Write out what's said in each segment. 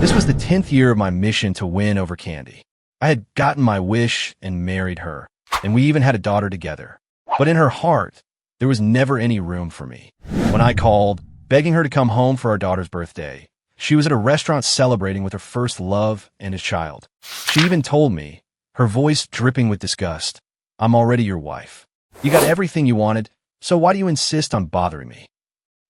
This was the 10th year of my mission to win over Candy. I had gotten my wish and married her, and we even had a daughter together. But in her heart, there was never any room for me. When I called, begging her to come home for our daughter's birthday, she was at a restaurant celebrating with her first love and his child. She even told me, her voice dripping with disgust, "I'm already your wife. You got everything you wanted, so why do you insist on bothering me?"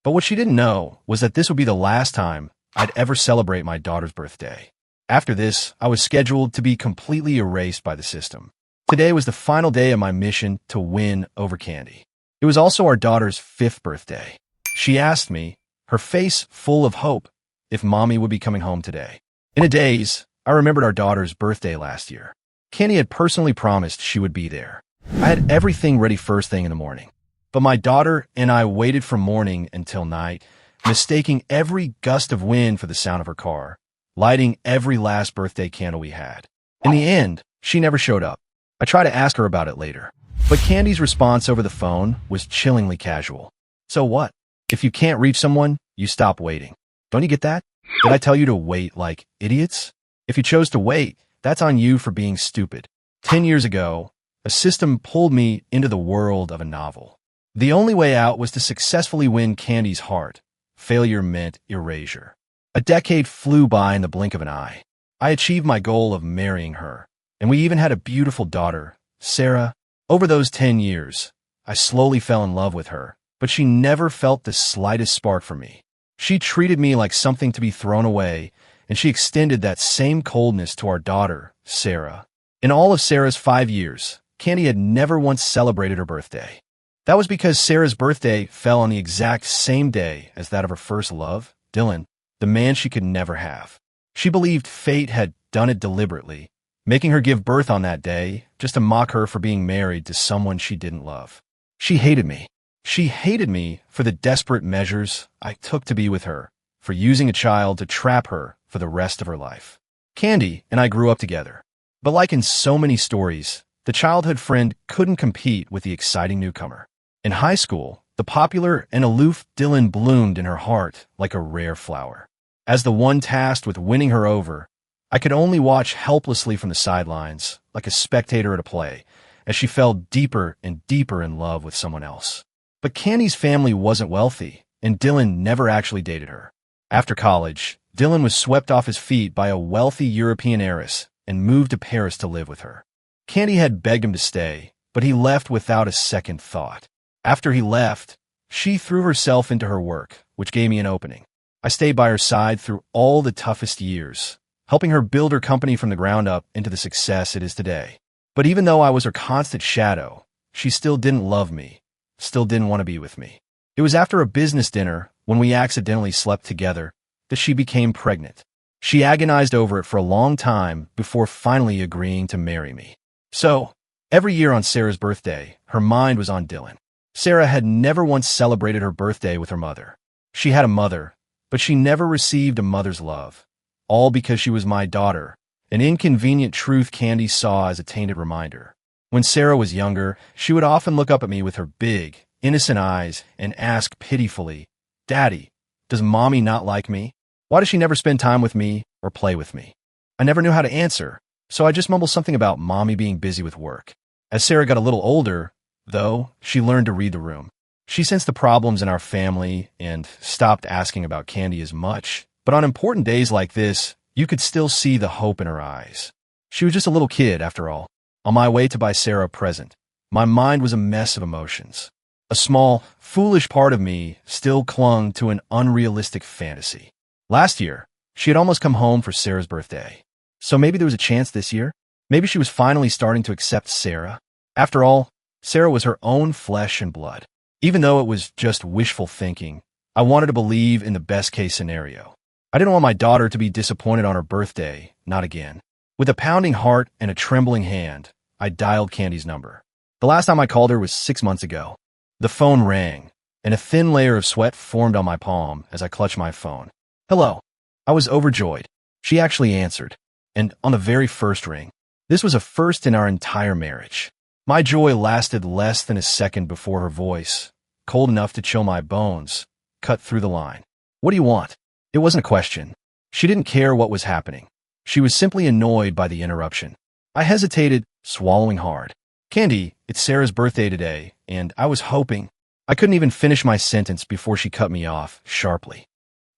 But what she didn't know was that this would be the last time I'd ever celebrate my daughter's birthday. After this, I was scheduled to be completely erased by the system. Today was the final day of my mission to win over Candy. It was also our daughter's 5th birthday. She asked me, her face full of hope, if Mommy would be coming home today. In a daze, I remembered our daughter's birthday last year. Candy had personally promised she would be there. I had everything ready first thing in the morning. But my daughter and I waited from morning until night, mistaking every gust of wind for the sound of her car, lighting every last birthday candle we had. In the end, she never showed up. I tried to ask her about it later, but Candy's response over the phone was chillingly casual. "So what? If you can't reach someone, you stop waiting. Don't you get that? Did I tell you to wait like idiots? If you chose to wait, that's on you for being stupid." 10 years ago, a system pulled me into the world of a novel. The only way out was to successfully win Candy's heart. Failure meant erasure. A decade flew by in the blink of an eye. I achieved my goal of marrying her, and we even had a beautiful daughter, Sarah. Over those 10 years, I slowly fell in love with her, but she never felt the slightest spark for me. She treated me like something to be thrown away, and she extended that same coldness to our daughter, Sarah. In all of Sarah's 5 years, Candy had never once celebrated her birthday. That was because Sarah's birthday fell on the exact same day as that of her first love, Dylan, the man she could never have. She believed fate had done it deliberately, making her give birth on that day just to mock her for being married to someone she didn't love. She hated me. She hated me for the desperate measures I took to be with her, for using a child to trap her for the rest of her life. Candy and I grew up together. But like in so many stories, the childhood friend couldn't compete with the exciting newcomer. In high school, the popular and aloof Dylan bloomed in her heart like a rare flower. As the one tasked with winning her over, I could only watch helplessly from the sidelines, like a spectator at a play, as she fell deeper and deeper in love with someone else. But Candy's family wasn't wealthy, and Dylan never actually dated her. After college, Dylan was swept off his feet by a wealthy European heiress and moved to Paris to live with her. Candy had begged him to stay, but he left without a second thought. After he left, she threw herself into her work, which gave me an opening. I stayed by her side through all the toughest years, helping her build her company from the ground up into the success it is today. But even though I was her constant shadow, she still didn't love me, still didn't want to be with me. It was after a business dinner, when we accidentally slept together, that she became pregnant. She agonized over it for a long time before finally agreeing to marry me. So, every year on Sarah's birthday, her mind was on Dylan. Sarah had never once celebrated her birthday with her mother. She had a mother, but she never received a mother's love, all because she was my daughter, an inconvenient truth Candy saw as a tainted reminder. When Sarah was younger, she would often look up at me with her big, innocent eyes and ask pitifully, "Daddy, does Mommy not like me? Why does she never spend time with me or play with me?" I never knew how to answer, so I just mumbled something about Mommy being busy with work. As Sarah got a little older, though, she learned to read the room. She sensed the problems in our family and stopped asking about Candy as much. But on important days like this, you could still see the hope in her eyes. She was just a little kid, after all. On my way to buy Sarah a present, my mind was a mess of emotions. A small, foolish part of me still clung to an unrealistic fantasy. Last year, she had almost come home for Sarah's birthday. So maybe there was a chance this year? Maybe she was finally starting to accept Sarah? After all, Sarah was her own flesh and blood. Even though it was just wishful thinking, I wanted to believe in the best-case scenario. I didn't want my daughter to be disappointed on her birthday, not again. With a pounding heart and a trembling hand, I dialed Candy's number. The last time I called her was 6 months ago. The phone rang, and a thin layer of sweat formed on my palm as I clutched my phone. "Hello." I was overjoyed. She actually answered, and on the very first ring. This was a first in our entire marriage. My joy lasted less than a second before her voice, cold enough to chill my bones, cut through the line. "What do you want?" It wasn't a question. She didn't care what was happening. She was simply annoyed by the interruption. I hesitated, swallowing hard. Candy, it's Sarah's birthday today, and I was hoping. I couldn't even finish my sentence before she cut me off, sharply.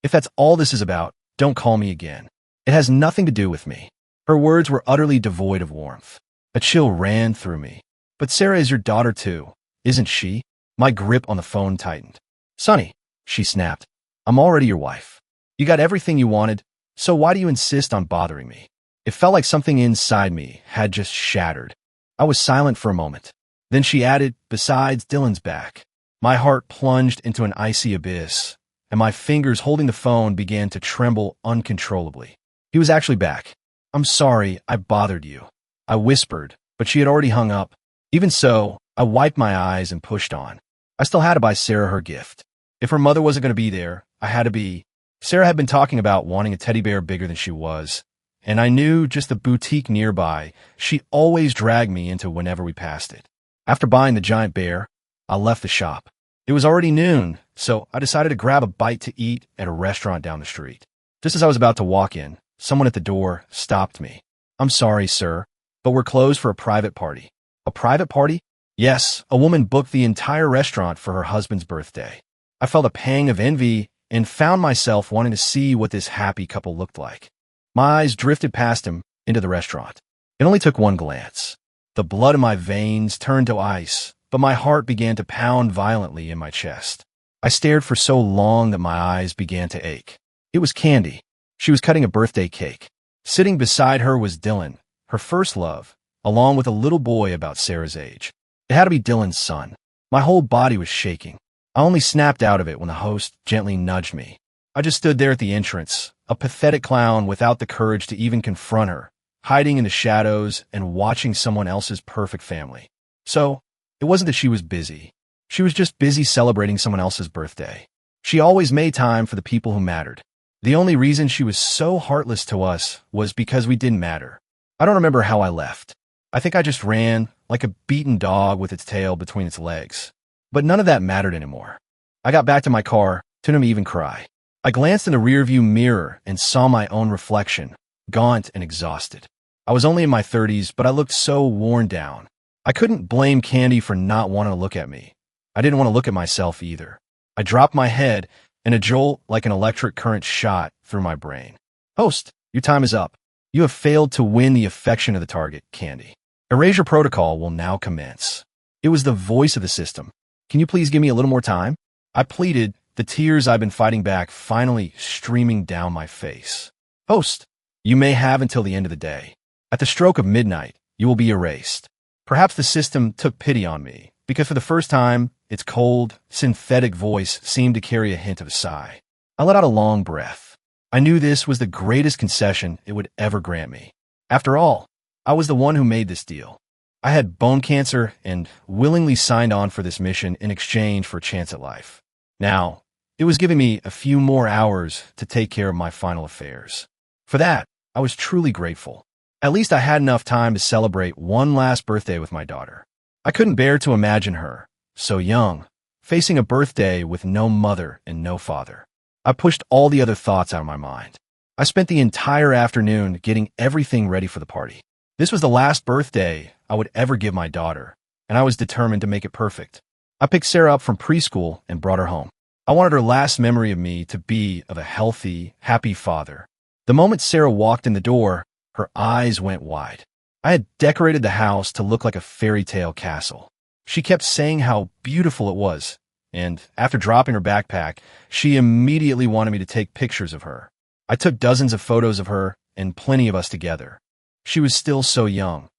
If that's all this is about, don't call me again. It has nothing to do with me. Her words were utterly devoid of warmth. A chill ran through me. But Sarah is your daughter too, isn't she? My grip on the phone tightened. Sonny, she snapped. I'm already your wife. You got everything you wanted, so why do you insist on bothering me? It felt like something inside me had just shattered. I was silent for a moment. Then she added, besides, Dylan's back. My heart plunged into an icy abyss, and my fingers holding the phone began to tremble uncontrollably. He was actually back. I'm sorry I bothered you. I whispered, but she had already hung up. Even so, I wiped my eyes and pushed on. I still had to buy Sarah her gift. If her mother wasn't going to be there, I had to be. Sarah had been talking about wanting a teddy bear bigger than she was, and I knew just the boutique nearby she always dragged me into whenever we passed it. After buying the giant bear, I left the shop. It was already noon, so I decided to grab a bite to eat at a restaurant down the street. Just as I was about to walk in, someone at the door stopped me. I'm sorry, sir, but we're closed for a private party. A private party? Yes, a woman booked the entire restaurant for her husband's birthday. I felt a pang of envy and found myself wanting to see what this happy couple looked like. My eyes drifted past him into the restaurant. It only took one glance. The blood in my veins turned to ice, but my heart began to pound violently in my chest. I stared for so long that my eyes began to ache. It was Candy. She was cutting a birthday cake. Sitting beside her was Dylan, her first love, along with a little boy about Sarah's age. It had to be Dylan's son. My whole body was shaking. I only snapped out of it when the host gently nudged me. I just stood there at the entrance, a pathetic clown without the courage to even confront her, hiding in the shadows and watching someone else's perfect family. So, it wasn't that she was busy. She was just busy celebrating someone else's birthday. She always made time for the people who mattered. The only reason she was so heartless to us was because we didn't matter. I don't remember how I left. I think I just ran like a beaten dog with its tail between its legs. But none of that mattered anymore. I got back to my car, didn't even cry. I glanced in the rearview mirror and saw my own reflection, gaunt and exhausted. I was only in my 30s, but I looked so worn down. I couldn't blame Candy for not wanting to look at me. I didn't want to look at myself either. I dropped my head, and a jolt like an electric current shot through my brain. Host, your time is up. You have failed to win the affection of the target, Candy. Erasure protocol will now commence. It was the voice of the system. Can you please give me a little more time? I pleaded, the tears I've been fighting back finally streaming down my face. Host, you may have until the end of the day. At the stroke of midnight, you will be erased. Perhaps the system took pity on me, because for the first time, its cold, synthetic voice seemed to carry a hint of a sigh. I let out a long breath. I knew this was the greatest concession it would ever grant me. After all, I was the one who made this deal. I had bone cancer and willingly signed on for this mission in exchange for a chance at life. Now, it was giving me a few more hours to take care of my final affairs. For that, I was truly grateful. At least I had enough time to celebrate one last birthday with my daughter. I couldn't bear to imagine her, so young, facing a birthday with no mother and no father. I pushed all the other thoughts out of my mind. I spent the entire afternoon getting everything ready for the party. This was the last birthday I would ever give my daughter, and I was determined to make it perfect. I picked Sarah up from preschool and brought her home. I wanted her last memory of me to be of a healthy, happy father. The moment Sarah walked in the door, her eyes went wide. I had decorated the house to look like a fairy tale castle. She kept saying how beautiful it was, and after dropping her backpack, she immediately wanted me to take pictures of her. I took dozens of photos of her and plenty of us together. She was still so young.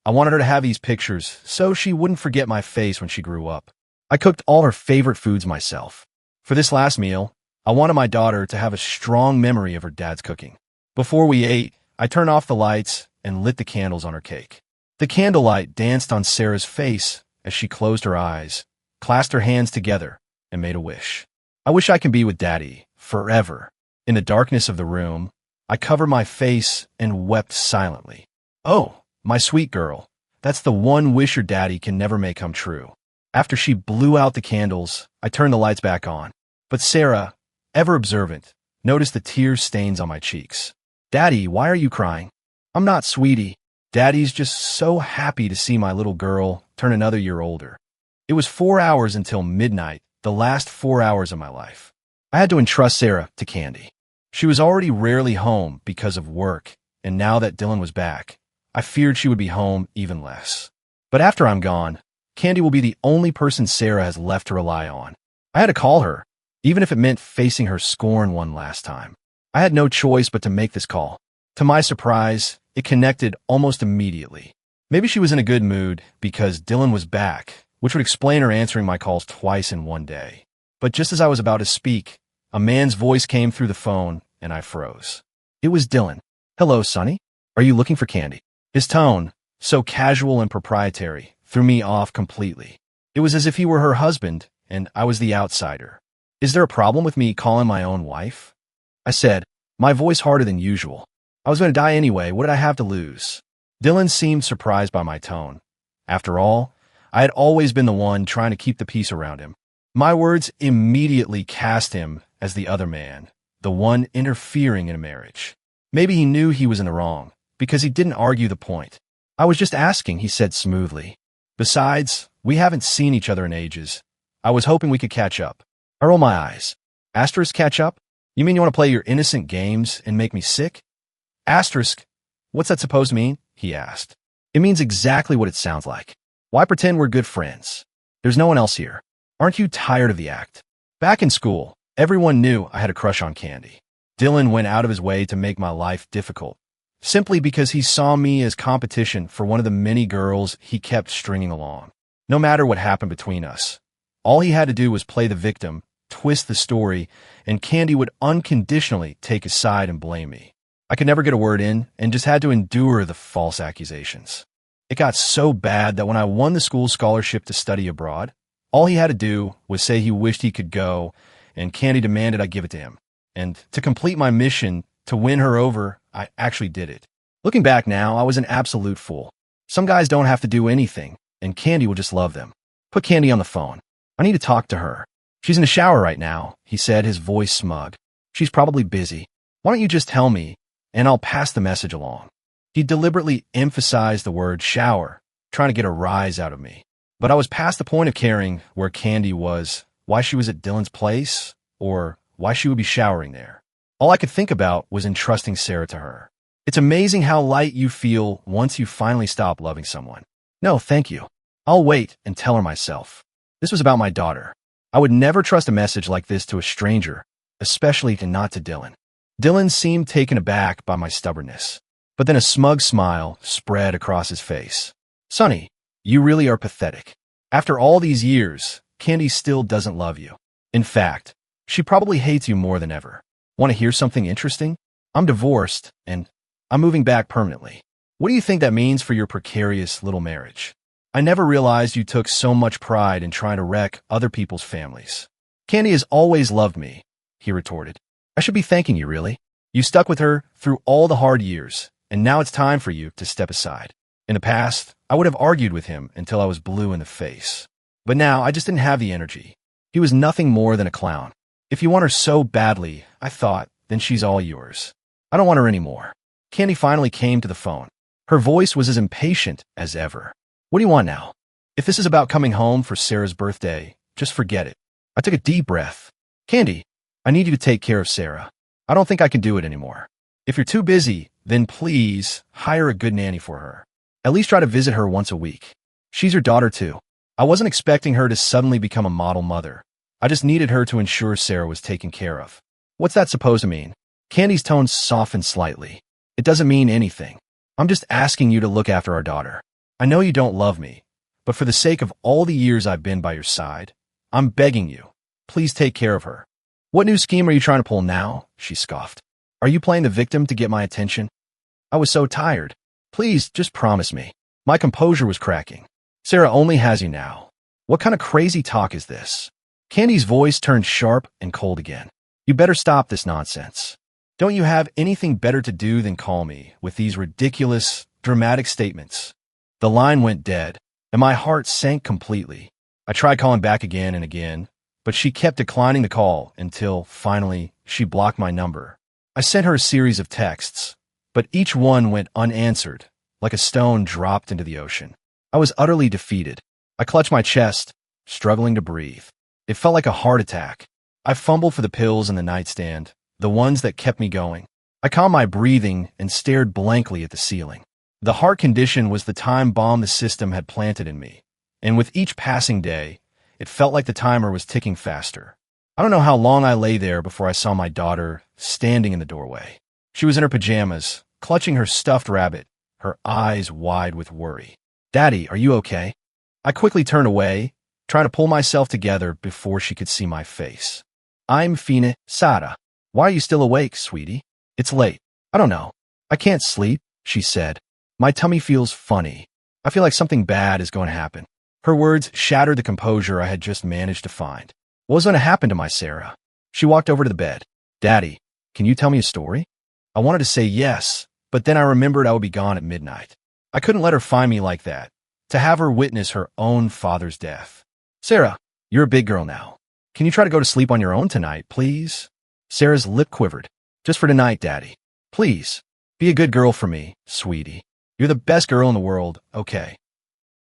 I wanted her to have these pictures so she wouldn't forget my face when she grew up. I cooked all her favorite foods myself. For this last meal, I wanted my daughter to have a strong memory of her dad's cooking. Before we ate, I turned off the lights and lit the candles on her cake. The candlelight danced on Sarah's face as she closed her eyes, clasped her hands together, and made a wish. I wish I can be with Daddy forever. In the darkness of the room, I covered my face and wept silently. Oh, my sweet girl, that's the one wish your daddy can never make come true. After she blew out the candles, I turned the lights back on. But Sarah, ever observant, noticed the tear stains on my cheeks. "Daddy, why are you crying?" "I'm not, sweetie. Daddy's just so happy to see my little girl turn another year older." It was 4 hours until midnight, the last 4 hours of my life. I had to entrust Sarah to Candy. She was already rarely home because of work, and now that Dylan was back, I feared she would be home even less. But after I'm gone, Candy will be the only person Sarah has left to rely on. I had to call her, even if it meant facing her scorn one last time. I had no choice but to make this call. To my surprise, it connected almost immediately. Maybe she was in a good mood because Dylan was back, which would explain her answering my calls twice in one day. But just as I was about to speak, a man's voice came through the phone, and I froze. It was Dylan. "Hello, Sonny. Are you looking for Candy?" His tone, so casual and proprietary, threw me off completely. It was as if he were her husband, and I was the outsider. "Is there a problem with me calling my own wife?" I said, my voice harder than usual. I was going to die anyway. What did I have to lose? Dylan seemed surprised by my tone. After all, I had always been the one trying to keep the peace around him. My words immediately cast him as the other man, the one interfering in a marriage. Maybe he knew he was in the wrong, because he didn't argue the point. "I was just asking," he said smoothly. "Besides, we haven't seen each other in ages. I was hoping we could catch up." I roll my eyes. "Asterisk catch up? You mean you want to play your innocent games and make me sick?" "Asterisk? What's that supposed to mean?" he asked. "It means exactly what it sounds like. Why pretend we're good friends? There's no one else here. Aren't you tired of the act?" Back in school, everyone knew I had a crush on Candy. Dylan went out of his way to make my life difficult, simply because he saw me as competition for one of the many girls he kept stringing along. No matter what happened between us, all he had to do was play the victim, twist the story, and Candy would unconditionally take his side and blame me. I could never get a word in and just had to endure the false accusations. It got so bad that when I won the school scholarship to study abroad, all he had to do was say he wished he could go, and Candy demanded I give it to him. And to complete my mission to win her over, I actually did it. Looking back now, I was an absolute fool. Some guys don't have to do anything, and Candy will just love them. Put Candy on the phone. I need to talk to her. "She's in the shower right now," he said, his voice smug. "She's probably busy. Why don't you just tell me, and I'll pass the message along." He deliberately emphasized the word shower, trying to get a rise out of me. But I was past the point of caring where Candy was, why she was at Dylan's place, or why she would be showering there. All I could think about was entrusting Sarah to her. It's amazing how light you feel once you finally stop loving someone. "No, thank you. I'll wait and tell her myself." This was about my daughter. I would never trust a message like this to a stranger, especially not to Dylan. Dylan seemed taken aback by my stubbornness, but then a smug smile spread across his face. "Sonny, you really are pathetic. After all these years, Candy still doesn't love you. In fact, she probably hates you more than ever. Want to hear something interesting? I'm divorced, and I'm moving back permanently. What do you think that means for your precarious little marriage? I never realized you took so much pride in trying to wreck other people's families." "Candy has always loved me," he retorted. "I should be thanking you, really. You stuck with her through all the hard years, and now it's time for you to step aside." In the past, I would have argued with him until I was blue in the face. But now I just didn't have the energy. He was nothing more than a clown. If you want her so badly, I thought, then she's all yours. I don't want her anymore. Candy finally came to the phone. Her voice was as impatient as ever. "What do you want now? If this is about coming home for Sarah's birthday, just forget it." I took a deep breath. "Candy, I need you to take care of Sarah. I don't think I can do it anymore. If you're too busy, then please hire a good nanny for her. At least try to visit her once a week. She's your daughter too." I wasn't expecting her to suddenly become a model mother. I just needed her to ensure Sarah was taken care of. "What's that supposed to mean?" Candy's tone softened slightly. "It doesn't mean anything. I'm just asking you to look after our daughter. I know you don't love me, but for the sake of all the years I've been by your side, I'm begging you, please take care of her." "What new scheme are you trying to pull now?" she scoffed. "Are you playing the victim to get my attention?" I was so tired. "Please, just promise me." My composure was cracking. "Sarah only has you now. What kind of crazy talk is this?" Candy's voice turned sharp and cold again. "You better stop this nonsense. Don't you have anything better to do than call me with these ridiculous, dramatic statements?" The line went dead, and my heart sank completely. I tried calling back again and again, but she kept declining the call until, finally, she blocked my number. I sent her a series of texts, but each one went unanswered, like a stone dropped into the ocean. I was utterly defeated. I clutched my chest, struggling to breathe. It felt like a heart attack. I fumbled for the pills in the nightstand, the ones that kept me going. I calmed my breathing and stared blankly at the ceiling. The heart condition was the time bomb the system had planted in me, and with each passing day, it felt like the timer was ticking faster. I don't know how long I lay there before I saw my daughter standing in the doorway. She was in her pajamas, clutching her stuffed rabbit, her eyes wide with worry. "Daddy, are you okay?" I quickly turned away, trying to pull myself together before she could see my face. "I'm fine, Sarah. Why are you still awake, sweetie?" "It's late. I don't know. I can't sleep," she said. "My tummy feels funny. I feel like something bad is going to happen." Her words shattered the composure I had just managed to find. What was going to happen to my Sarah? She walked over to the bed. "Daddy, can you tell me a story?" I wanted to say yes, but then I remembered I would be gone at midnight. I couldn't let her find me like that, to have her witness her own father's death. "Sarah, you're a big girl now. Can you try to go to sleep on your own tonight, please?" Sarah's lip quivered. "Just for tonight, Daddy. Please, be a good girl for me, sweetie. You're the best girl in the world, okay?"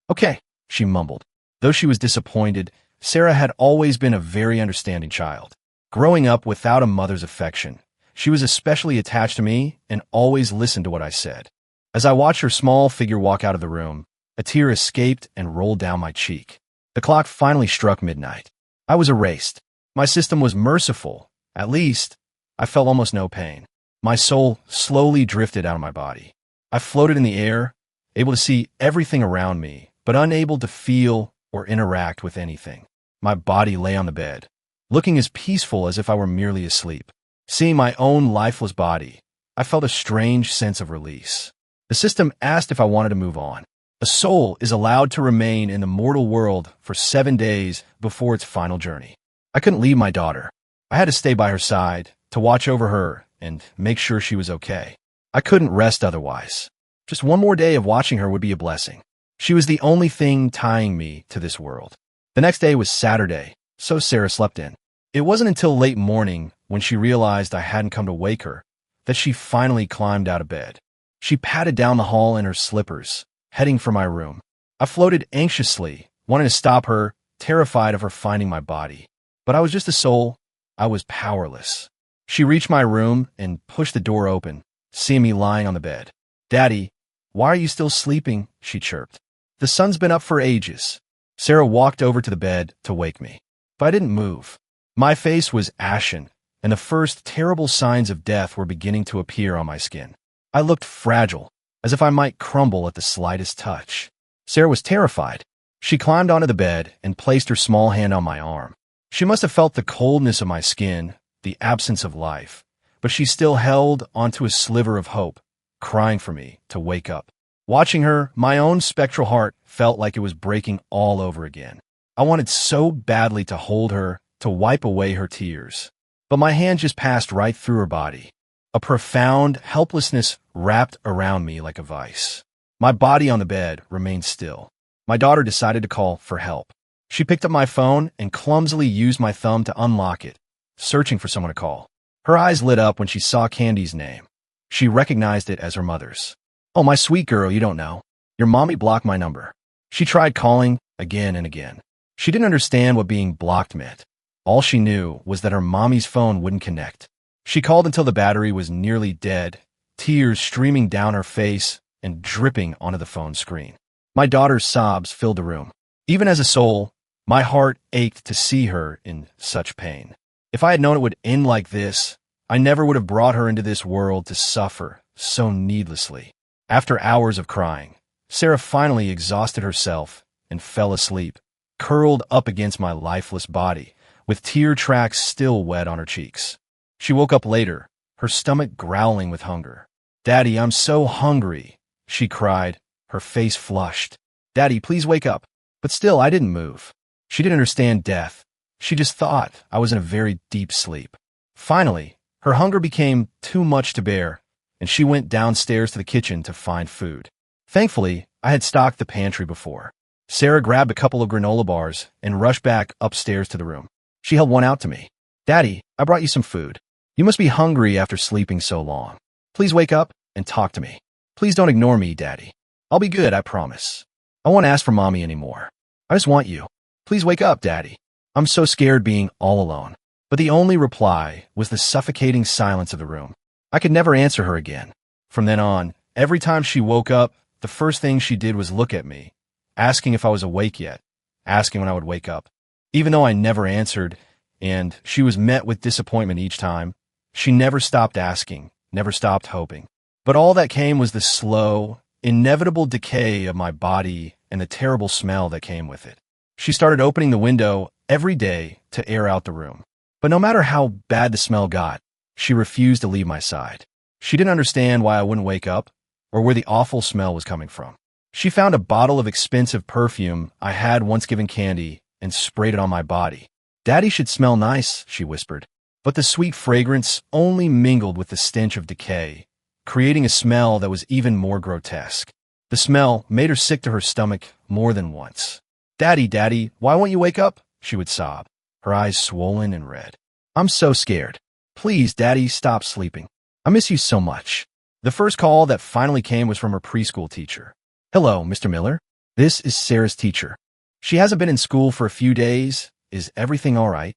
"Okay," she mumbled. Though she was disappointed, Sarah had always been a very understanding child. Growing up without a mother's affection, she was especially attached to me and always listened to what I said. As I watched her small figure walk out of the room, a tear escaped and rolled down my cheek. The clock finally struck midnight. I was erased. My system was merciful. At least, I felt almost no pain. My soul slowly drifted out of my body. I floated in the air, able to see everything around me, but unable to feel or interact with anything. My body lay on the bed, looking as peaceful as if I were merely asleep. Seeing my own lifeless body, I felt a strange sense of release. The system asked if I wanted to move on. A soul is allowed to remain in the mortal world for 7 days before its final journey. I couldn't leave my daughter. I had to stay by her side, to watch over her and make sure she was okay. I couldn't rest otherwise. Just one more day of watching her would be a blessing. She was the only thing tying me to this world. The next day was Saturday, so Sarah slept in. It wasn't until late morning, when she realized I hadn't come to wake her, that she finally climbed out of bed. She patted down the hall in her slippers, heading for my room. I floated anxiously, wanting to stop her, terrified of her finding my body. But I was just a soul. I was powerless. She reached my room and pushed the door open, seeing me lying on the bed. "Daddy, why are you still sleeping?" she chirped. "The sun's been up for ages." Sarah walked over to the bed to wake me, but I didn't move. My face was ashen, and the first terrible signs of death were beginning to appear on my skin. I looked fragile, as if I might crumble at the slightest touch. Sarah was terrified. She climbed onto the bed and placed her small hand on my arm. She must have felt the coldness of my skin, the absence of life, but she still held onto a sliver of hope, crying for me to wake up. Watching her, my own spectral heart felt like it was breaking all over again. I wanted so badly to hold her, to wipe away her tears. But my hand just passed right through her body. A profound helplessness wrapped around me like a vice. My body on the bed remained still. My daughter decided to call for help. She picked up my phone and clumsily used my thumb to unlock it, searching for someone to call. Her eyes lit up when she saw Candy's name. She recognized it as her mother's. "Oh, my sweet girl, you don't know. Your mommy blocked my number." She tried calling again and again. She didn't understand what being blocked meant. All she knew was that her mommy's phone wouldn't connect. She called until the battery was nearly dead, tears streaming down her face and dripping onto the phone screen. My daughter's sobs filled the room. Even as a soul, my heart ached to see her in such pain. If I had known it would end like this, I never would have brought her into this world to suffer so needlessly. After hours of crying, Sarah finally exhausted herself and fell asleep, curled up against my lifeless body, with tear tracks still wet on her cheeks. She woke up later, her stomach growling with hunger. "Daddy, I'm so hungry," she cried, her face flushed. "Daddy, please wake up." But still, I didn't move. She didn't understand death. She just thought I was in a very deep sleep. Finally, her hunger became too much to bear, and she went downstairs to the kitchen to find food. Thankfully, I had stocked the pantry before. Sarah grabbed a couple of granola bars and rushed back upstairs to the room. She held one out to me. Daddy, I brought you some food. You must be hungry after sleeping so long. Please wake up and talk to me. Please don't ignore me, Daddy. I'll be good, I promise. I won't ask for Mommy anymore. I just want you. Please wake up, Daddy. I'm so scared being all alone. But the only reply was the suffocating silence of the room. I could never answer her again. From then on, every time she woke up, the first thing she did was look at me, asking if I was awake yet, asking when I would wake up. Even though I never answered, and she was met with disappointment each time, she never stopped asking, never stopped hoping. But all that came was the slow, inevitable decay of my body and the terrible smell that came with it. She started opening the window every day to air out the room. But no matter how bad the smell got, she refused to leave my side. She didn't understand why I wouldn't wake up or where the awful smell was coming from. She found a bottle of expensive perfume I had once given Candy and sprayed it on my body. Daddy should smell nice, she whispered. But the sweet fragrance only mingled with the stench of decay, creating a smell that was even more grotesque. The smell made her sick to her stomach more than once. Daddy, Daddy, why won't you wake up? She would sob, her eyes swollen and red. I'm so scared. Please, Daddy, stop sleeping. I miss you so much. The first call that finally came was from her preschool teacher. Hello, Mr. Miller. This is Sarah's teacher. She hasn't been in school for a few days. Is everything all right?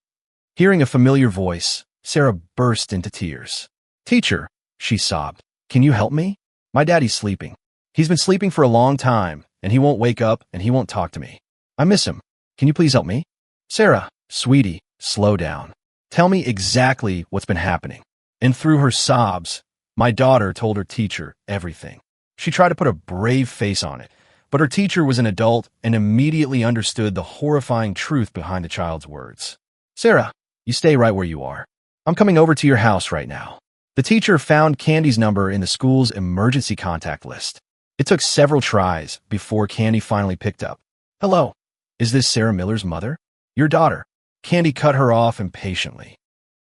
Hearing a familiar voice, Sarah burst into tears. Teacher, she sobbed, can you help me? My daddy's sleeping. He's been sleeping for a long time, and he won't wake up and he won't talk to me. I miss him. Can you please help me? Sarah, sweetie, slow down. Tell me exactly what's been happening. And through her sobs, my daughter told her teacher everything. She tried to put a brave face on it, but her teacher was an adult and immediately understood the horrifying truth behind the child's words. Sarah, you stay right where you are. I'm coming over to your house right now. The teacher found Candy's number in the school's emergency contact list. It took several tries before Candy finally picked up. Hello, is this Sarah Miller's mother? Your daughter. Candy cut her off impatiently.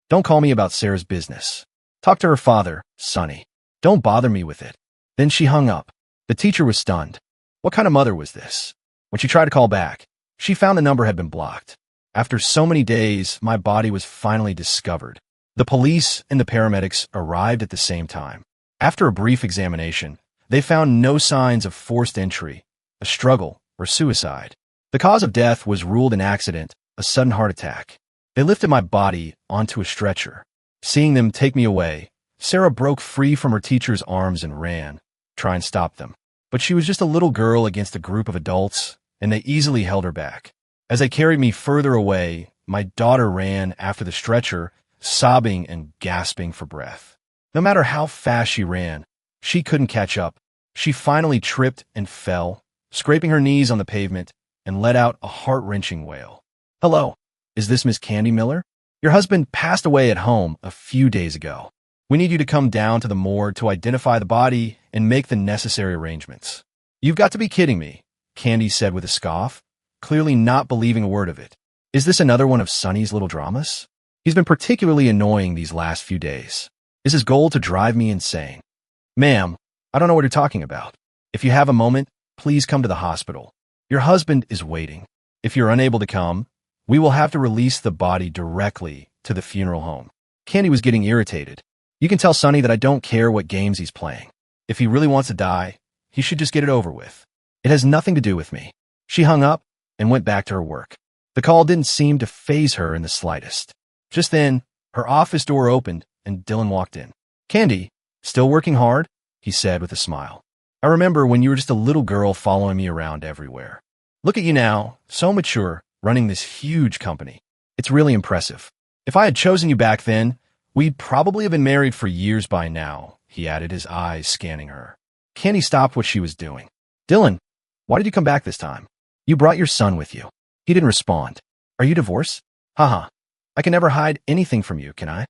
Don't call me about Sarah's business. Talk to her father, Sonny. Don't bother me with it. Then she hung up. The teacher was stunned. What kind of mother was this? When she tried to call back, she found the number had been blocked. After so many days, my body was finally discovered. The police and the paramedics arrived at the same time. After a brief examination, they found no signs of forced entry, a struggle, or suicide. The cause of death was ruled an accident, a sudden heart attack. They lifted my body onto a stretcher. Seeing them take me away, Sarah broke free from her teacher's arms and ran, trying to stop them. But she was just a little girl against a group of adults, and they easily held her back. As they carried me further away, my daughter ran after the stretcher, sobbing and gasping for breath. No matter how fast she ran, she couldn't catch up. She finally tripped and fell, scraping her knees on the pavement, and let out a heart-wrenching wail. Hello, is this Miss Candy Miller? Your husband passed away at home a few days ago. We need you to come down to the morgue to identify the body and make the necessary arrangements. You've got to be kidding me, Candy said with a scoff, clearly not believing a word of it. Is this another one of Sonny's little dramas? He's been particularly annoying these last few days. Is his goal to drive me insane? Ma'am, I don't know what you're talking about. If you have a moment, please come to the hospital. Your husband is waiting. If you're unable to come, we will have to release the body directly to the funeral home. Candy was getting irritated. You can tell Sonny that I don't care what games he's playing. If he really wants to die, he should just get it over with. It has nothing to do with me. She hung up and went back to her work. The call didn't seem to faze her in the slightest. Just then, her office door opened and Dylan walked in. Candy, still working hard? He said with a smile. I remember when you were just a little girl following me around everywhere. Look at you now, so mature, running this huge company. It's really impressive. If I had chosen you back then, we'd probably have been married for years by now, he added, his eyes scanning her. Candy stopped what she was doing. Dylan, why did you come back this time? You brought your son with you. He didn't respond. Are you divorced? Haha. I can never hide anything from you, can I?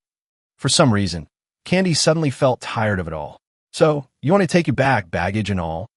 For some reason, Candy suddenly felt tired of it all. So, you want to take you back, baggage and all?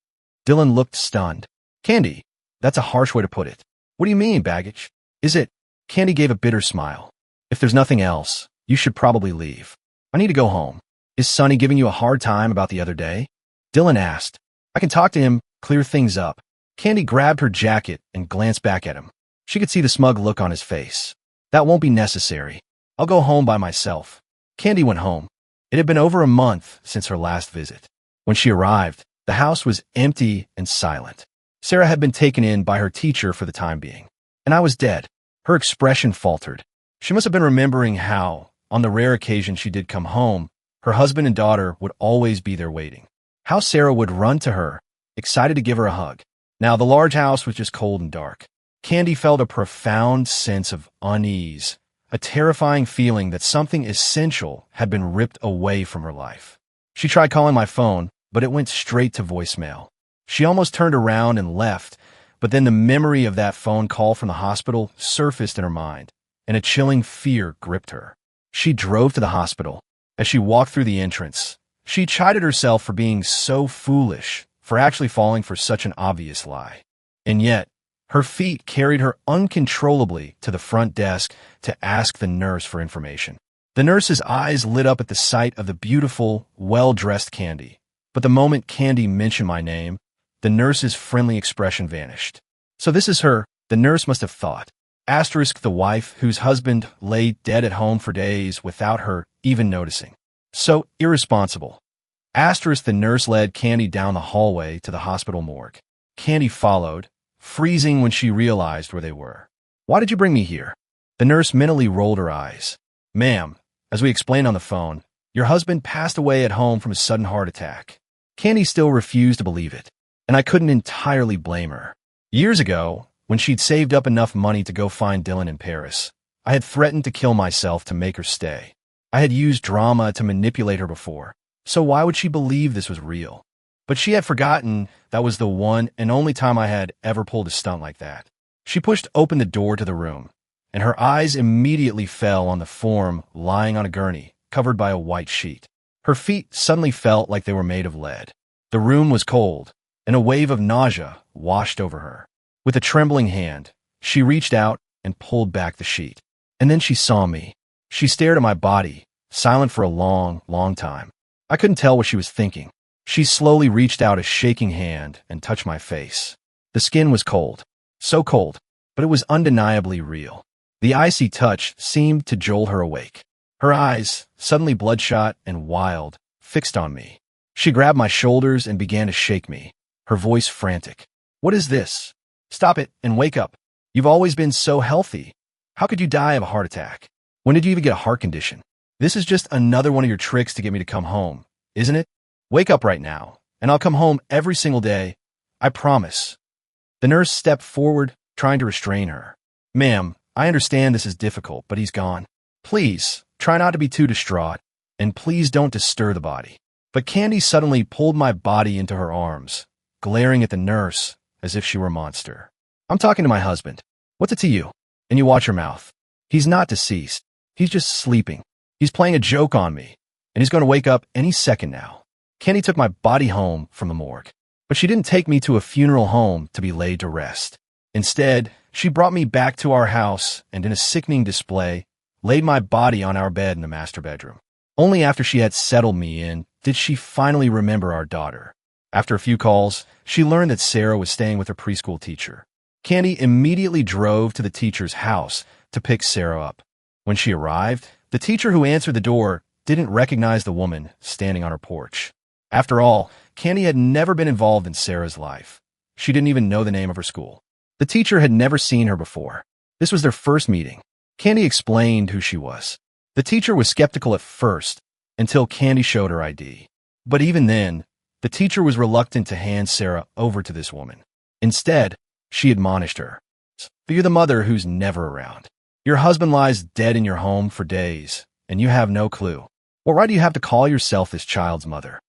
Dylan looked stunned. Candy, that's a harsh way to put it. What do you mean, baggage? Is it? Candy gave a bitter smile. If there's nothing else, you should probably leave. I need to go home. Is Sonny giving you a hard time about the other day? Dylan asked. I can talk to him, clear things up. Candy grabbed her jacket and glanced back at him. She could see the smug look on his face. That won't be necessary. I'll go home by myself. Candy went home. It had been over a month since her last visit. When she arrived, the house was empty and silent. Sarah had been taken in by her teacher for the time being, and I was dead. Her expression faltered. She must have been remembering how, on the rare occasion she did come home, her husband and daughter would always be there waiting. How Sarah would run to her, excited to give her a hug. Now, the large house was just cold and dark. Candy felt a profound sense of unease, a terrifying feeling that something essential had been ripped away from her life. She tried calling my phone, but it went straight to voicemail. She almost turned around and left, but then the memory of that phone call from the hospital surfaced in her mind, and a chilling fear gripped her. She drove to the hospital. As she walked through the entrance, she chided herself for being so foolish, for actually falling for such an obvious lie. And yet, her feet carried her uncontrollably to the front desk to ask the nurse for information. The nurse's eyes lit up at the sight of the beautiful, well-dressed Candy. But the moment Candy mentioned my name, the nurse's friendly expression vanished. So this is her, the nurse must have thought. Asterisk the wife whose husband lay dead at home for days without her even noticing. So irresponsible. Asterisk the nurse led Candy down the hallway to the hospital morgue. Candy followed, freezing when she realized where they were. Why did you bring me here? The nurse mentally rolled her eyes. Ma'am, as we explained on the phone, your husband passed away at home from a sudden heart attack. Candy still refused to believe it, and I couldn't entirely blame her. Years ago, when she'd saved up enough money to go find Dylan in Paris, I had threatened to kill myself to make her stay. I had used drama to manipulate her before, so why would she believe this was real? But she had forgotten that was the one and only time I had ever pulled a stunt like that. She pushed open the door to the room, and her eyes immediately fell on the form lying on a gurney, covered by a white sheet. Her feet suddenly felt like they were made of lead. The room was cold, and a wave of nausea washed over her. With a trembling hand, she reached out and pulled back the sheet. And then she saw me. She stared at my body, silent for a long, long time. I couldn't tell what she was thinking. She slowly reached out a shaking hand and touched my face. The skin was cold, so cold, but it was undeniably real. The icy touch seemed to jolt her awake. Her eyes, suddenly bloodshot and wild, fixed on me. She grabbed my shoulders and began to shake me, her voice frantic. What is this? Stop it and wake up. You've always been so healthy. How could you die of a heart attack? When did you even get a heart condition? This is just another one of your tricks to get me to come home, isn't it? Wake up right now, and I'll come home every single day. I promise. The nurse stepped forward, trying to restrain her. Ma'am, I understand this is difficult, but he's gone. Please, try not to be too distraught, and please don't disturb the body. But Candy suddenly pulled my body into her arms, glaring at the nurse as if she were a monster. I'm talking to my husband. What's it to you? And you watch your mouth. He's not deceased. He's just sleeping. He's playing a joke on me, and he's going to wake up any second now. Candy took my body home from the morgue, but she didn't take me to a funeral home to be laid to rest. Instead, she brought me back to our house and, in a sickening display, laid my body on our bed in the master bedroom. Only after she had settled me in did she finally remember our daughter. After a few calls, she learned that Sarah was staying with her preschool teacher. Candy immediately drove to the teacher's house to pick Sarah up. When she arrived, the teacher who answered the door didn't recognize the woman standing on her porch. After all, Candy had never been involved in Sarah's life. She didn't even know the name of her school. The teacher had never seen her before. This was their first meeting. Candy explained who she was. The teacher was skeptical at first, until Candy showed her ID. But even then, the teacher was reluctant to hand Sarah over to this woman. Instead, she admonished her. You're the mother who's never around. Your husband lies dead in your home for days, and you have no clue. Well, why do you have to call yourself this child's mother?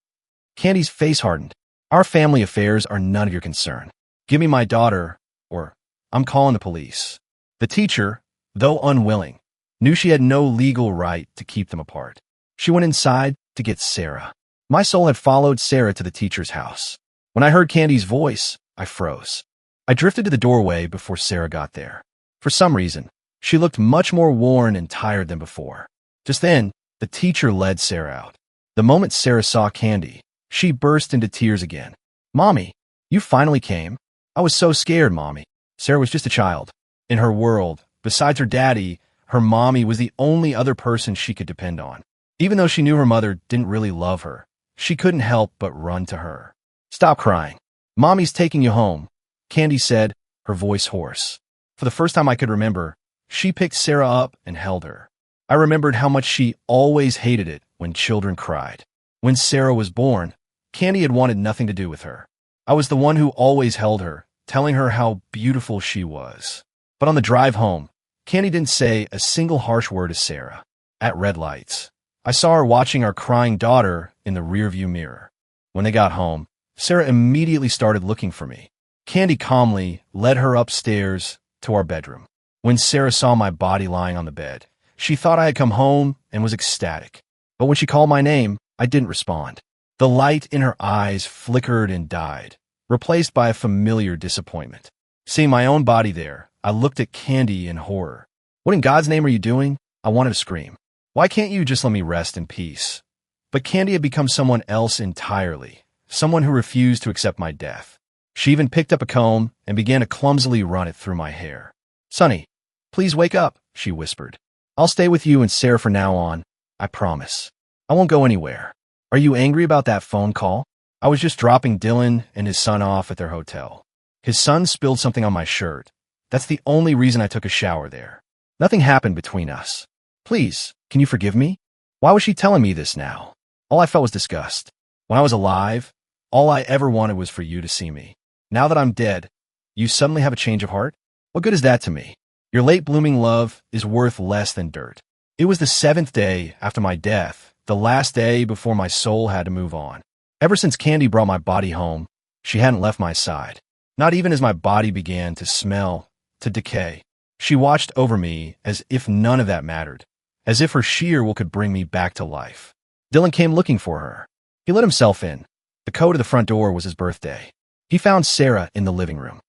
Candy's face hardened. Our family affairs are none of your concern. Give me my daughter, or I'm calling the police. The teacher, though unwilling, knew she had no legal right to keep them apart. She went inside to get Sarah. My soul had followed Sarah to the teacher's house. When I heard Candy's voice, I froze. I drifted to the doorway before Sarah got there. For some reason, she looked much more worn and tired than before. Just then, the teacher led Sarah out. The moment Sarah saw Candy, she burst into tears again. Mommy, you finally came. I was so scared, Mommy. Sarah was just a child. In her world, besides her daddy, her mommy was the only other person she could depend on. Even though she knew her mother didn't really love her, she couldn't help but run to her. "Stop crying. Mommy's taking you home," Candy said, her voice hoarse. For the first time I could remember, she picked Sarah up and held her. I remembered how much she always hated it when children cried. When Sarah was born, Candy had wanted nothing to do with her. I was the one who always held her, telling her how beautiful she was. But on the drive home, Candy didn't say a single harsh word to Sarah. At red lights, I saw her watching our crying daughter in the rearview mirror. When they got home, Sarah immediately started looking for me. Candy calmly led her upstairs to our bedroom. When Sarah saw my body lying on the bed, she thought I had come home and was ecstatic. But when she called my name, I didn't respond. The light in her eyes flickered and died, replaced by a familiar disappointment. Seeing my own body there, I looked at Candy in horror. "What in God's name are you doing?" I wanted to scream. "Why can't you just let me rest in peace?" But Candy had become someone else entirely, someone who refused to accept my death. She even picked up a comb and began to clumsily run it through my hair. "Sonny, please wake up," she whispered. "I'll stay with you and Sarah from now on. I promise. I won't go anywhere." "Are you angry about that phone call?" I was just dropping Dylan and his son off at their hotel. His son spilled something on my shirt. That's the only reason I took a shower there. Nothing happened between us. "Please, can you forgive me?" Why was she telling me this now? All I felt was disgust. When I was alive, all I ever wanted was for you to see me. Now that I'm dead, you suddenly have a change of heart? What good is that to me? Your late blooming love is worth less than dirt. It was the 7th day after my death, the last day before my soul had to move on. Ever since Candy brought my body home, she hadn't left my side. Not even as my body began to smell, to decay. She watched over me as if none of that mattered, as if her sheer will could bring me back to life. Dylan came looking for her. He let himself in. The code of the front door was his birthday. He found Sarah in the living room.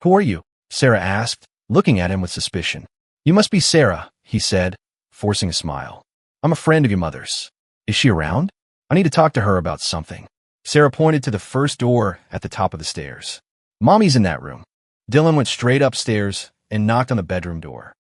"Who are you?" Sarah asked, looking at him with suspicion. "You must be Sarah," he said, forcing a smile. "I'm a friend of your mother's. Is she around? I need to talk to her about something." Sarah pointed to the first door at the top of the stairs. "Mommy's in that room." Dylan went straight upstairs and knocked on the bedroom door.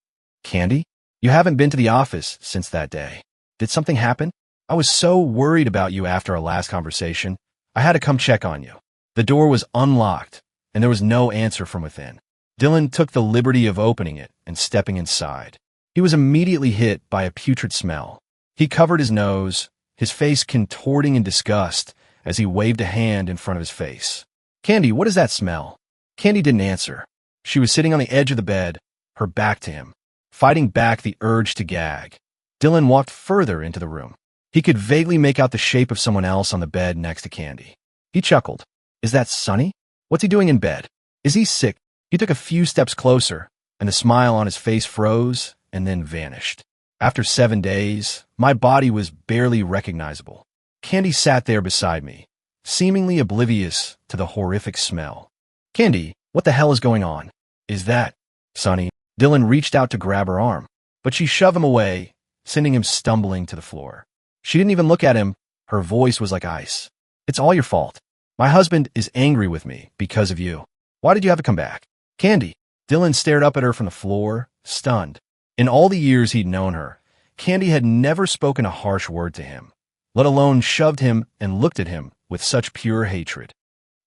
"Candy, you haven't been to the office since that day. Did something happen? I was so worried about you after our last conversation. I had to come check on you." The door was unlocked, and there was no answer from within. Dylan took the liberty of opening it and stepping inside. He was immediately hit by a putrid smell. He covered his nose, his face contorting in disgust as he waved a hand in front of his face. "Candy, what is that smell?" Candy didn't answer. She was sitting on the edge of the bed, her back to him, fighting back the urge to gag. Dylan walked further into the room. He could vaguely make out the shape of someone else on the bed next to Candy. He chuckled. "Is that Sonny? What's he doing in bed? Is he sick?" He took a few steps closer, and the smile on his face froze and then vanished. After 7 days, my body was barely recognizable. Candy sat there beside me, seemingly oblivious to the horrific smell. "Candy, what the hell is going on?" "Is that Sonny?" Dylan reached out to grab her arm, but she shoved him away, sending him stumbling to the floor. She didn't even look at him. Her voice was like ice. "It's all your fault. My husband is angry with me because of you. Why did you have to come back?" "Candy." Dylan stared up at her from the floor, stunned. In all the years he'd known her, Candy had never spoken a harsh word to him, let alone shoved him and looked at him with such pure hatred.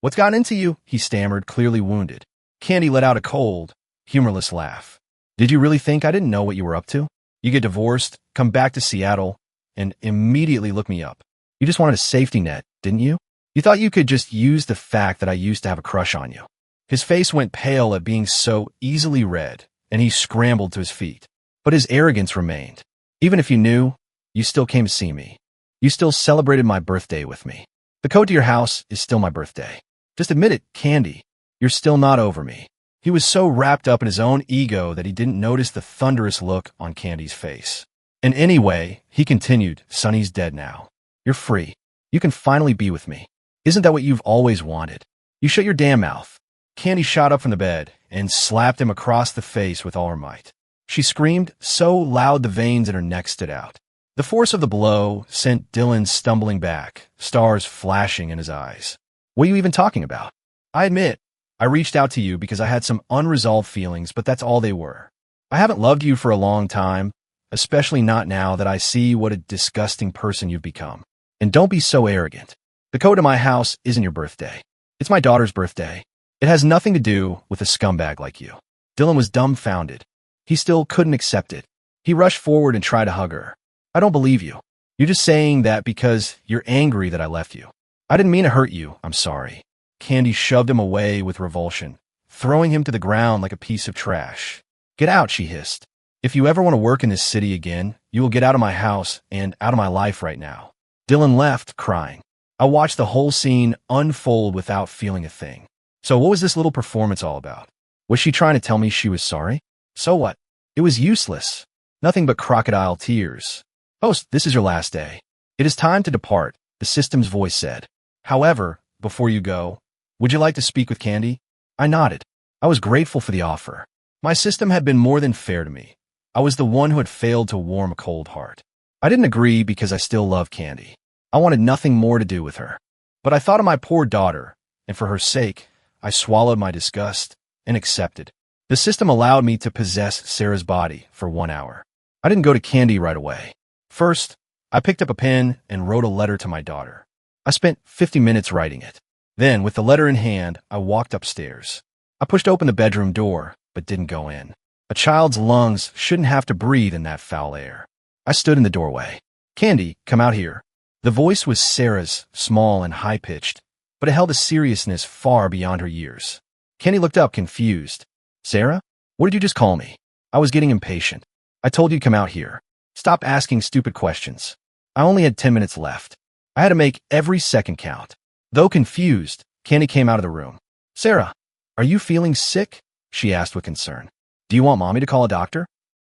"What's gotten into you?" he stammered, clearly wounded. Candy let out a cold, humorless laugh. "Did you really think I didn't know what you were up to? You get divorced, come back to Seattle, and immediately look me up. You just wanted a safety net, didn't you? You thought you could just use the fact that I used to have a crush on you." His face went pale at being so easily read, and he scrambled to his feet. But his arrogance remained. "Even if you knew, you still came to see me. You still celebrated my birthday with me. The code to your house is still my birthday. Just admit it, Candy. You're still not over me." He was so wrapped up in his own ego that he didn't notice the thunderous look on Candy's face. "And anyway," he continued, "Sonny's dead now. You're free. You can finally be with me. Isn't that what you've always wanted? You shut your damn mouth." Candy shot up from the bed and slapped him across the face with all her might. She screamed so loud the veins in her neck stood out. The force of the blow sent Dylan stumbling back, stars flashing in his eyes. "What are you even talking about?" "I admit, I reached out to you because I had some unresolved feelings, but that's all they were. I haven't loved you for a long time, especially not now that I see what a disgusting person you've become. And don't be so arrogant. The code to my house isn't your birthday. It's my daughter's birthday. It has nothing to do with a scumbag like you. Dylan was dumbfounded. He still couldn't accept it. He rushed forward and tried to hug her. I don't believe you. You're just saying that because you're angry that I left you. I didn't mean to hurt you. I'm sorry. Candy shoved him away with revulsion, throwing him to the ground like a piece of trash. Get out, she hissed. If you ever want to work in this city again, you will get out of my house and out of my life right now. Dylan left, crying. I watched the whole scene unfold without feeling a thing. So what was this little performance all about? Was she trying to tell me she was sorry? So what? It was useless. Nothing but crocodile tears. Host, this is your last day. It is time to depart, the system's voice said. However, before you go, would you like to speak with Candy? I nodded. I was grateful for the offer. My system had been more than fair to me. I was the one who had failed to warm a cold heart. I didn't agree because I still loved Candy. I wanted nothing more to do with her. But I thought of my poor daughter, and for her sake, I swallowed my disgust and accepted. The system allowed me to possess Sarah's body for 1 hour. I didn't go to Candy right away. First, I picked up a pen and wrote a letter to my daughter. I spent 50 minutes writing it. Then, with the letter in hand, I walked upstairs. I pushed open the bedroom door, but didn't go in. A child's lungs shouldn't have to breathe in that foul air. I stood in the doorway. Candy, come out here. The voice was Sarah's, small and high-pitched, but it held a seriousness far beyond her years. Candy looked up, confused. Sarah? What did you just call me? I was getting impatient. I told you to come out here. Stop asking stupid questions. I only had 10 minutes left. I had to make every second count. Though confused, Candy came out of the room. Sarah, are you feeling sick? She asked with concern. Do you want Mommy to call a doctor?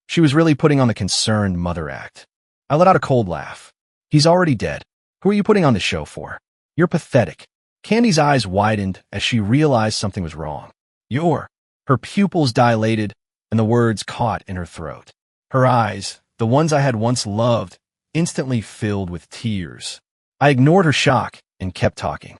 She was really putting on the concerned mother act. I let out a cold laugh. He's already dead. Who are you putting on the show for? You're pathetic. Candy's eyes widened as she realized something was wrong. Her pupils dilated and the words caught in her throat. Her eyes, the ones I had once loved, instantly filled with tears. I ignored her shock and kept talking.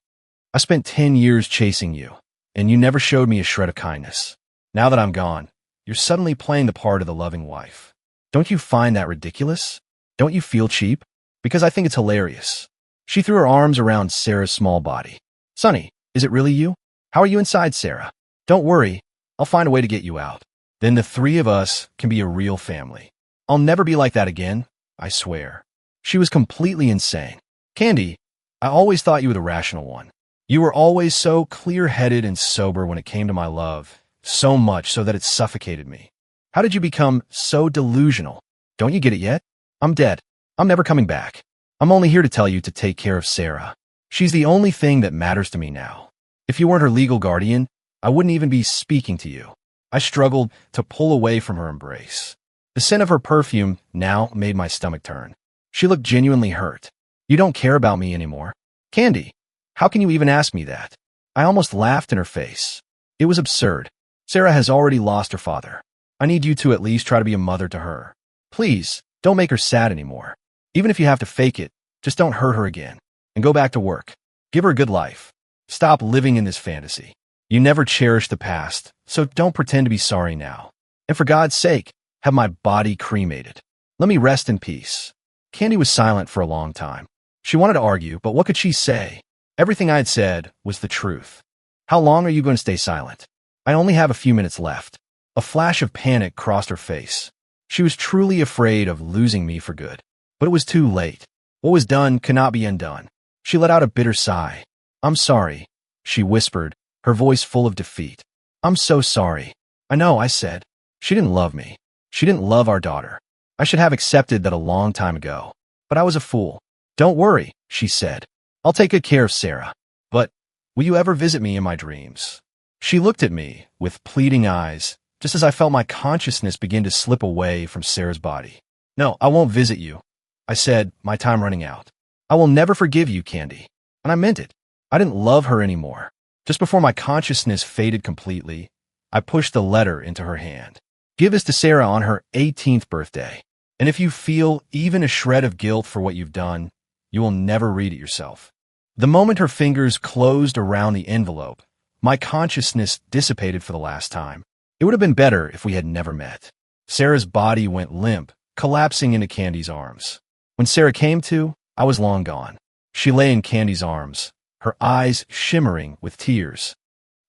I spent 10 years chasing you, and you never showed me a shred of kindness. Now that I'm gone, you're suddenly playing the part of the loving wife. Don't you find that ridiculous? Don't you feel cheap? Because I think it's hilarious. She threw her arms around Sarah's small body. Sonny, is it really you? How are you inside, Sarah? Don't worry, I'll find a way to get you out. Then the three of us can be a real family. I'll never be like that again, I swear. She was completely insane. Candy, I always thought you were the rational one. You were always so clear-headed and sober when it came to my love, so much so that it suffocated me. How did you become so delusional? Don't you get it yet? I'm dead. I'm never coming back. I'm only here to tell you to take care of Sarah. She's the only thing that matters to me now. If you weren't her legal guardian, I wouldn't even be speaking to you. I struggled to pull away from her embrace. The scent of her perfume now made my stomach turn. She looked genuinely hurt. You don't care about me anymore. Candy, how can you even ask me that? I almost laughed in her face. It was absurd. Sarah has already lost her father. I need you to at least try to be a mother to her. Please, don't make her sad anymore. Even if you have to fake it, just don't hurt her again. And go back to work. Give her a good life. Stop living in this fantasy. You never cherished the past, so don't pretend to be sorry now. And for God's sake, have my body cremated. Let me rest in peace. Candy was silent for a long time. She wanted to argue, but what could she say? Everything I had said was the truth. How long are you going to stay silent? I only have a few minutes left. A flash of panic crossed her face. She was truly afraid of losing me for good. But it was too late. What was done could not be undone. She let out a bitter sigh. I'm sorry, she whispered, her voice full of defeat. I'm so sorry. I know, I said. She didn't love me. She didn't love our daughter. I should have accepted that a long time ago. But I was a fool. Don't worry, she said. I'll take good care of Sarah. But will you ever visit me in my dreams? She looked at me with pleading eyes, just as I felt my consciousness begin to slip away from Sarah's body. No, I won't visit you. I said, my time running out. I will never forgive you, Candy. And I meant it. I didn't love her anymore. Just before my consciousness faded completely, I pushed the letter into her hand. Give this to Sarah on her 18th birthday. And if you feel even a shred of guilt for what you've done, you will never read it yourself. The moment her fingers closed around the envelope, my consciousness dissipated for the last time. It would have been better if we had never met. Sarah's body went limp, collapsing into Candy's arms. When Sarah came to, I was long gone. She lay in Candy's arms, her eyes shimmering with tears.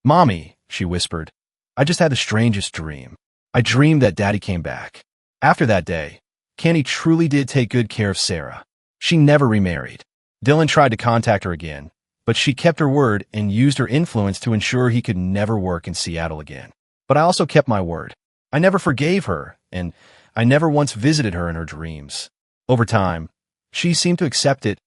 "Mommy," she whispered, "I just had the strangest dream. I dreamed that Daddy came back." After that day, Candy truly did take good care of Sarah. She never remarried. Dylan tried to contact her again, but she kept her word and used her influence to ensure he could never work in Seattle again. But I also kept my word. I never forgave her, and I never once visited her in her dreams. Over time, she seemed to accept it,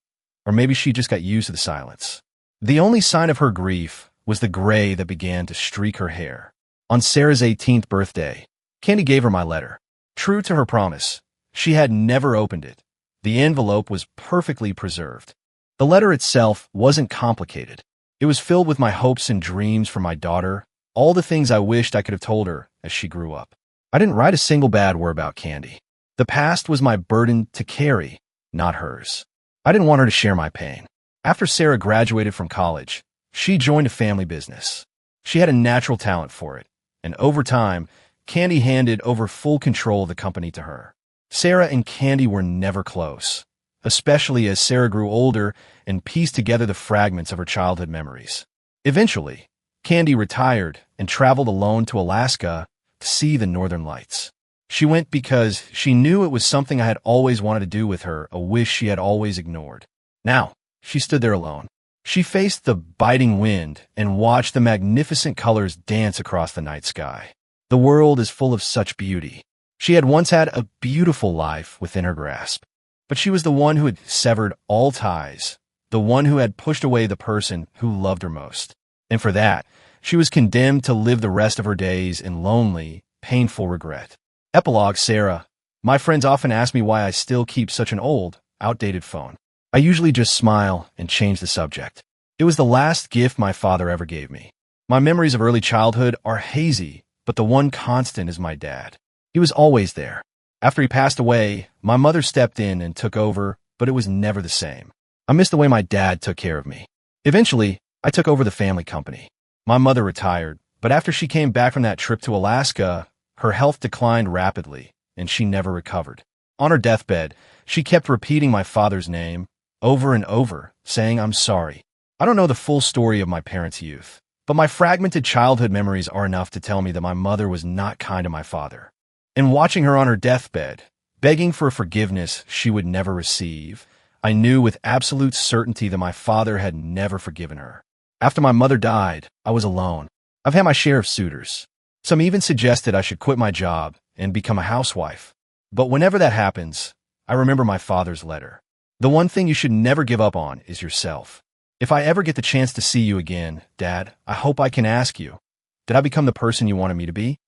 or maybe she just got used to the silence. The only sign of her grief was the gray that began to streak her hair. On Sarah's 18th birthday, Candy gave her my letter. True to her promise, she had never opened it. The envelope was perfectly preserved. The letter itself wasn't complicated. It was filled with my hopes and dreams for my daughter, all the things I wished I could have told her as she grew up. I didn't write a single bad word about Candy. The past was my burden to carry, not hers. I didn't want her to share my pain. After Sarah graduated from college, she joined a family business. She had a natural talent for it, and over time, Candy handed over full control of the company to her. Sarah and Candy were never close, especially as Sarah grew older and pieced together the fragments of her childhood memories. Eventually, Candy retired and traveled alone to Alaska to see the Northern Lights. She went because she knew it was something I had always wanted to do with her, a wish she had always ignored. Now, she stood there alone. She faced the biting wind and watched the magnificent colors dance across the night sky. The world is full of such beauty. She had once had a beautiful life within her grasp, but she was the one who had severed all ties, the one who had pushed away the person who loved her most. And for that, she was condemned to live the rest of her days in lonely, painful regret. Epilogue. Sarah. My friends often ask me why I still keep such an old, outdated phone. I usually just smile and change the subject. It was the last gift my father ever gave me. My memories of early childhood are hazy, but the one constant is my dad. He was always there. After he passed away, my mother stepped in and took over, but it was never the same. I miss the way my dad took care of me. Eventually, I took over the family company. My mother retired, but after she came back from that trip to Alaska, her health declined rapidly, and she never recovered. On her deathbed, she kept repeating my father's name over and over, saying, "I'm sorry." I don't know the full story of my parents' youth, but my fragmented childhood memories are enough to tell me that my mother was not kind to my father. And watching her on her deathbed, begging for forgiveness she would never receive, I knew with absolute certainty that my father had never forgiven her. After my mother died, I was alone. I've had my share of suitors. Some even suggested I should quit my job and become a housewife. But whenever that happens, I remember my father's letter. The one thing you should never give up on is yourself. If I ever get the chance to see you again, Dad, I hope I can ask you, did I become the person you wanted me to be?